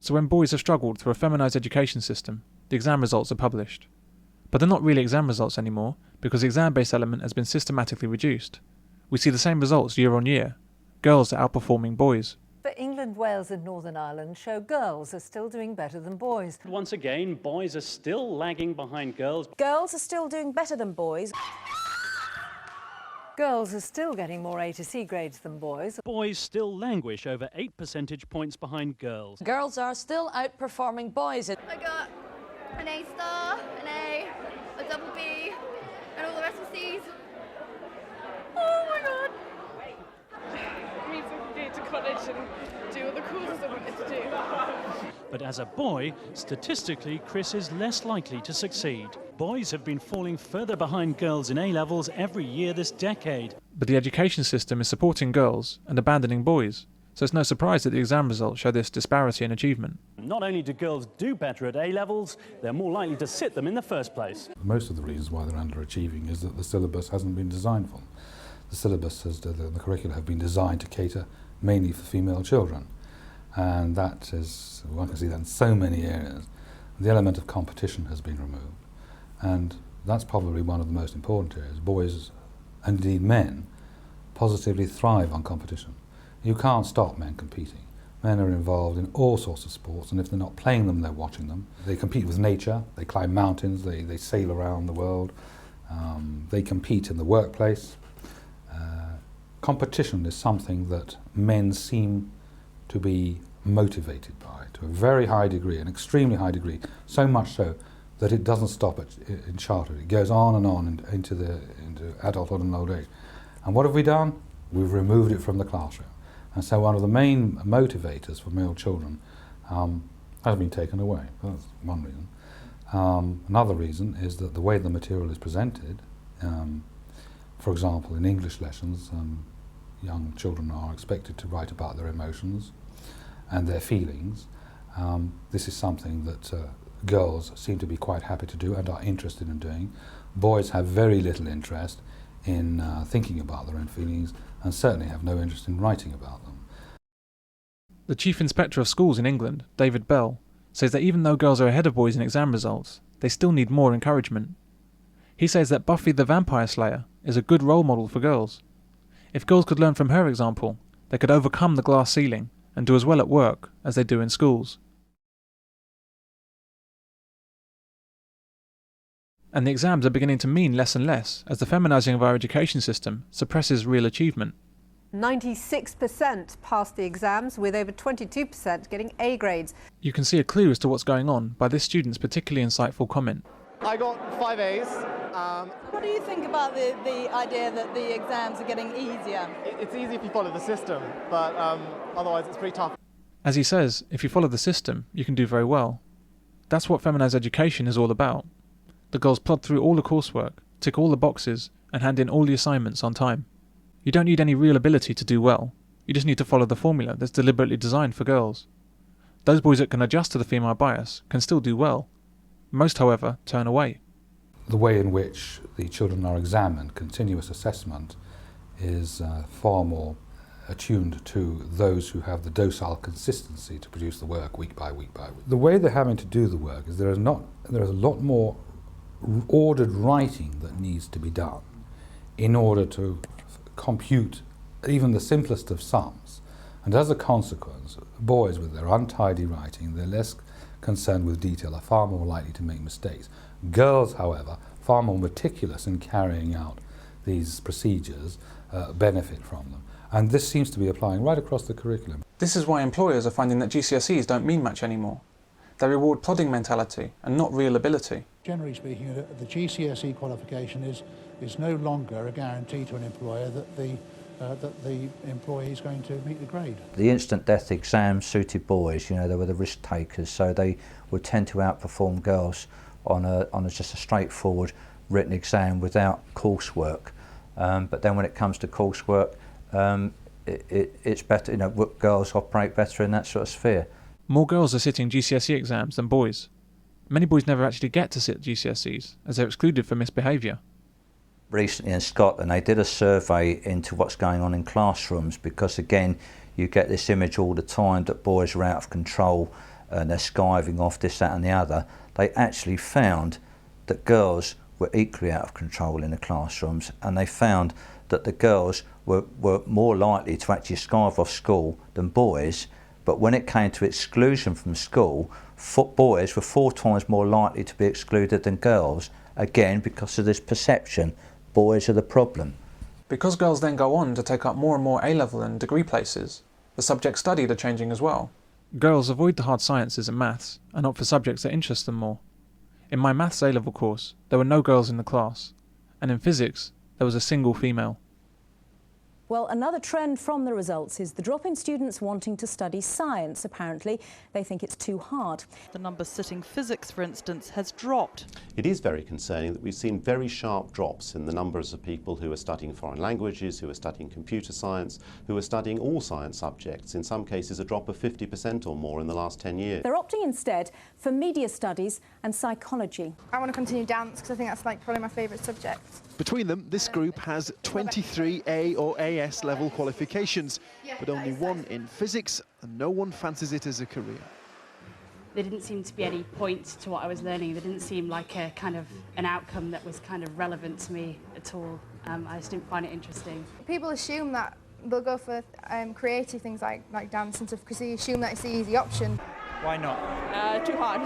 So when boys have struggled through a feminised education system, the exam results are published. But they're not really exam results anymore because the exam-based element has been systematically reduced. We see the same results year on year. Girls are outperforming boys. But England, Wales and Northern Ireland show girls are still doing better than boys. Once again, boys are still lagging behind girls. Girls are still doing better than boys. Girls are still getting more A to C grades than boys. Boys still languish over 8 percentage points behind girls. Girls are still outperforming boys. I got an A star, an A, a double B, and all the rest are C's. Oh my god! It means I can go to college and do all the courses I wanted to do. But as a boy, statistically, Chris is less likely to succeed. Boys have been falling further behind girls in A-levels every year this decade. But the education system is supporting girls and abandoning boys, so it's no surprise that the exam results show this disparity in achievement. Not only do girls do better at A-levels, they're more likely to sit them in the first place. Most of the reasons why they're underachieving is that the syllabus hasn't been designed for them. The syllabus, the curricula have been designed to cater mainly for female children. And that is, one can see that in so many areas. The element of competition has been removed. And that's probably one of the most important areas. Boys, and indeed men, positively thrive on competition. You can't stop men competing. Men are involved in all sorts of sports, and if they're not playing them, they're watching them. They compete with nature, they climb mountains, they sail around the world, they compete in the workplace. Competition is something that men seem to be motivated by to a very high degree, an extremely high degree, so much so that it doesn't stop in childhood. It goes on and on into adulthood and old age. And what have we done? We've removed it from the classroom. And so one of the main motivators for male children has been taken away. That's one reason. Another reason is that the way the material is presented, for example, in English lessons, young children are expected to write about their emotions and their feelings. This is something that girls seem to be quite happy to do and are interested in doing. Boys have very little interest in thinking about their own feelings and certainly have no interest in writing about them. The Chief Inspector of Schools in England, David Bell, says that even though girls are ahead of boys in exam results, they still need more encouragement. He says that Buffy the Vampire Slayer is a good role model for girls. If girls could learn from her example, they could overcome the glass ceiling and do as well at work as they do in schools. And the exams are beginning to mean less and less as the feminising of our education system suppresses real achievement. 96% passed the exams, with over 22% getting A grades. You can see a clue as to what's going on by this student's particularly insightful comment. I got 5 A's. What do you think about the idea that the exams are getting easier? It's easy if you follow the system, but otherwise it's pretty tough. As he says, if you follow the system, you can do very well. That's what feminised education is all about. The girls plod through all the coursework, tick all the boxes, and hand in all the assignments on time. You don't need any real ability to do well. You just need to follow the formula that's deliberately designed for girls. Those boys that can adjust to the female bias can still do well. Most, however, turn away. The way in which the children are examined, continuous assessment, is far more attuned to those who have the docile consistency to produce the work week by week by week. The way they're having to do the work is there is a lot more ordered writing that needs to be done in order to compute even the simplest of sums. And as a consequence, boys with their untidy writing, they're less concerned with detail, are far more likely to make mistakes. Girls, however, far more meticulous in carrying out these procedures, benefit from them. And this seems to be applying right across the curriculum. This is why employers are finding that GCSEs don't mean much anymore. They reward plodding mentality and not real ability. Generally speaking, the GCSE qualification is no longer a guarantee to an employer that the employee is going to meet the grade. The instant death exams suited boys, they were the risk takers, so they would tend to outperform girls on just a straightforward written exam without coursework. But then when it comes to coursework, it's better, girls operate better in that sort of sphere. More girls are sitting GCSE exams than boys. Many boys never actually get to sit GCSEs, as they're excluded for misbehaviour. Recently in Scotland, they did a survey into what's going on in classrooms because, again, you get this image all the time that boys are out of control and they're skiving off this, that and the other, they actually found that girls were equally out of control in the classrooms, and they found that the girls were more likely to actually skive off school than boys. But when it came to exclusion from school, boys were 4 times more likely to be excluded than girls, again because of this perception, boys are the problem. Because girls then go on to take up more and more A-level and degree places, the subjects studied are changing as well. Girls avoid the hard sciences and maths and opt for subjects that interest them more. In my maths A-level course, there were no girls in the class, and in physics, there was a single female. Well, another trend from the results is the drop in students wanting to study science. Apparently, they think it's too hard. The number sitting physics, for instance, has dropped. It is very concerning that we've seen very sharp drops in the numbers of people who are studying foreign languages, who are studying computer science, who are studying all science subjects. In some cases, a drop of 50% or more in the last 10 years. They're opting instead for media studies and psychology. I want to continue dance because I think that's probably my favourite subject. Between them, this group has 23 A or AS level qualifications, but only 1 in physics, and no one fancies it as a career. There didn't seem to be any point to what I was learning. There didn't seem like a kind of an outcome that was kind of relevant to me at all. I just didn't find it interesting. People assume that they'll go for creative things like dance and stuff because they assume that it's the easy option. Why not? Too hard.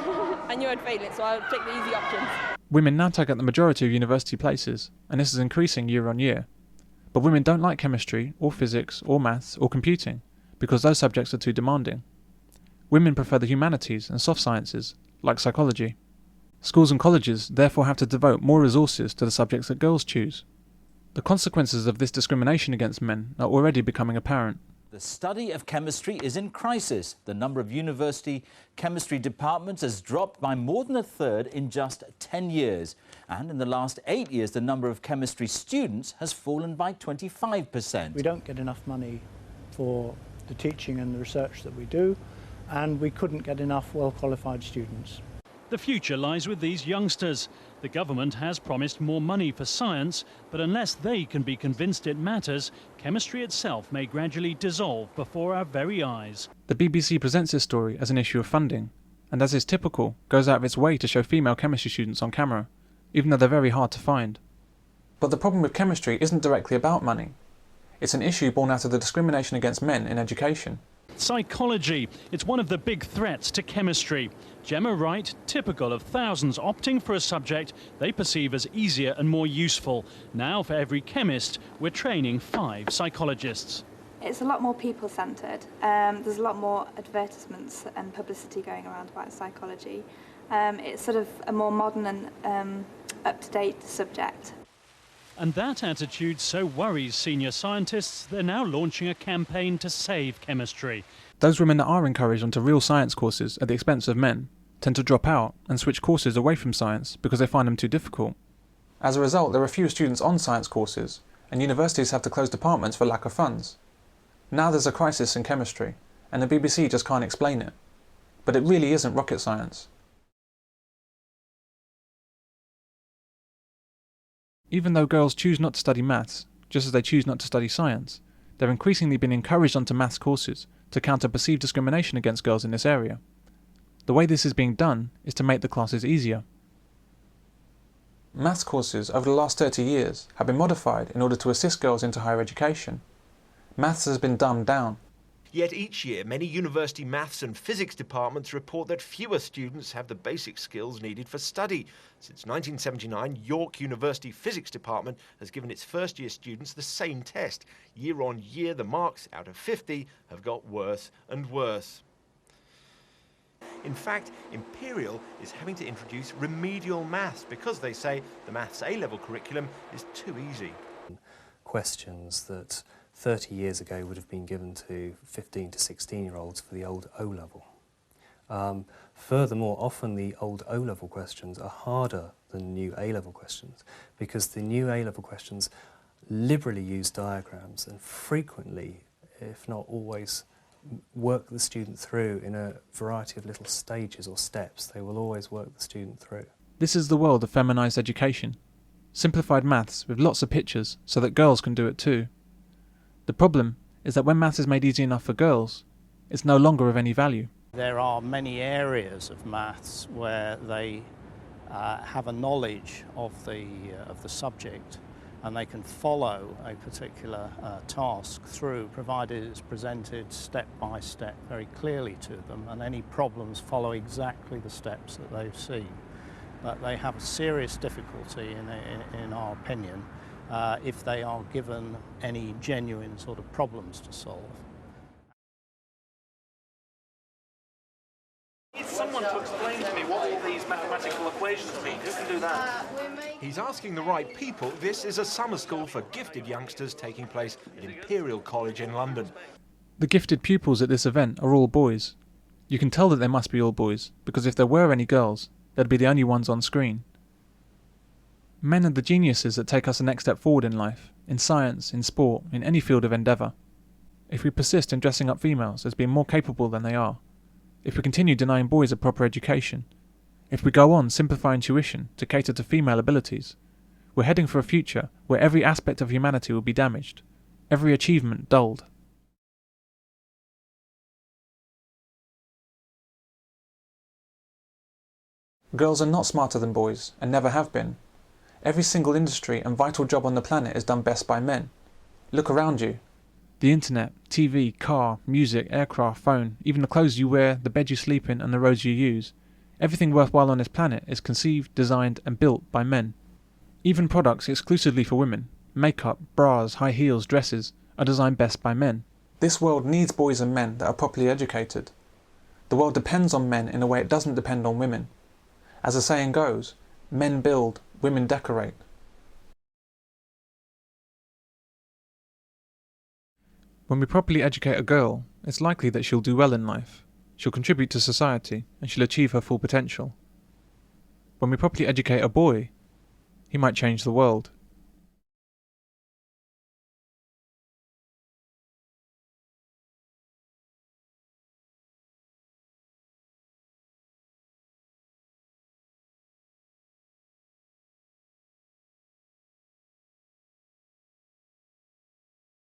I knew I'd fail it, so I'll take the easy options. Women now take up the majority of university places, and this is increasing year on year. But women don't like chemistry, or physics, or maths, or computing, because those subjects are too demanding. Women prefer the humanities and soft sciences, like psychology. Schools and colleges therefore have to devote more resources to the subjects that girls choose. The consequences of this discrimination against men are already becoming apparent. The study of chemistry is in crisis. The number of university chemistry departments has dropped by more than a third in just 10 years. And in the last 8 years, the number of chemistry students has fallen by 25%. We don't get enough money for the teaching and the research that we do, and we couldn't get enough well-qualified students. The future lies with these youngsters. The government has promised more money for science, but unless they can be convinced it matters, chemistry itself may gradually dissolve before our very eyes. The BBC presents this story as an issue of funding, and as is typical, goes out of its way to show female chemistry students on camera, even though they're very hard to find. But the problem with chemistry isn't directly about money. It's an issue born out of the discrimination against men in education. Psychology. It's one of the big threats to chemistry. Gemma Wright, typical of thousands opting for a subject they perceive as easier and more useful. Now, for every chemist, we're training 5 psychologists. It's a lot more people-centred. There's a lot more advertisements and publicity going around about psychology. It's sort of a more modern and up-to-date subject. And that attitude so worries senior scientists, they're now launching a campaign to save chemistry. Those women that are encouraged onto real science courses at the expense of men tend to drop out and switch courses away from science because they find them too difficult. As a result, there are fewer students on science courses, and universities have to close departments for lack of funds. Now there's a crisis in chemistry, and the BBC just can't explain it. But it really isn't rocket science. Even though girls choose not to study maths, just as they choose not to study science, they're increasingly being encouraged onto maths courses to counter perceived discrimination against girls in this area. The way this is being done is to make the classes easier. Maths courses over the last 30 years have been modified in order to assist girls into higher education. Maths has been dumbed down. Yet each year, many university maths and physics departments report that fewer students have the basic skills needed for study. Since 1979, York University Physics Department has given its first-year students the same test. Year on year, the marks out of 50 have got worse and worse. In fact, Imperial is having to introduce remedial maths because they say the maths A-level curriculum is too easy. Questions that 30 years ago would have been given to 15 to 16-year-olds for the old O-level. Furthermore, often the old O-level questions are harder than new A-level questions because the new A-level questions liberally use diagrams and frequently, if not always, work the student through in a variety of little stages or steps. They will always work the student through. This is the world of feminised education. Simplified maths with lots of pictures so that girls can do it too. The problem is that when maths is made easy enough for girls, it's no longer of any value. There are many areas of maths where they have a knowledge of the subject, and they can follow a particular task through, provided it's presented step by step very clearly to them, and any problems follow exactly the steps that they've seen. But they have a serious difficulty, in our opinion, if they are given any genuine sort of problems to solve. Need someone to explain to me what all these mathematical equations mean. Who can do that? He's asking the right people. This is a summer school for gifted youngsters taking place at Imperial College in London. The gifted pupils at this event are all boys. You can tell that they must be all boys, because if there were any girls, they'd be the only ones on screen. Men are the geniuses that take us the next step forward in life, in science, in sport, in any field of endeavour. If we persist in dressing up females as being more capable than they are, if we continue denying boys a proper education, if we go on simplifying tuition to cater to female abilities, we're heading for a future where every aspect of humanity will be damaged, every achievement dulled. Girls are not smarter than boys, and never have been. Every single industry and vital job on the planet is done best by men. Look around you. The internet, TV, car, music, aircraft, phone, even the clothes you wear, the bed you sleep in and the roads you use. Everything worthwhile on this planet is conceived, designed and built by men. Even products exclusively for women, makeup, bras, high heels, dresses, are designed best by men. This world needs boys and men that are properly educated. The world depends on men in a way it doesn't depend on women. As the saying goes, men build, women decorate. When we properly educate a girl, it's likely that she'll do well in life, she'll contribute to society, and she'll achieve her full potential. When we properly educate a boy, he might change the world.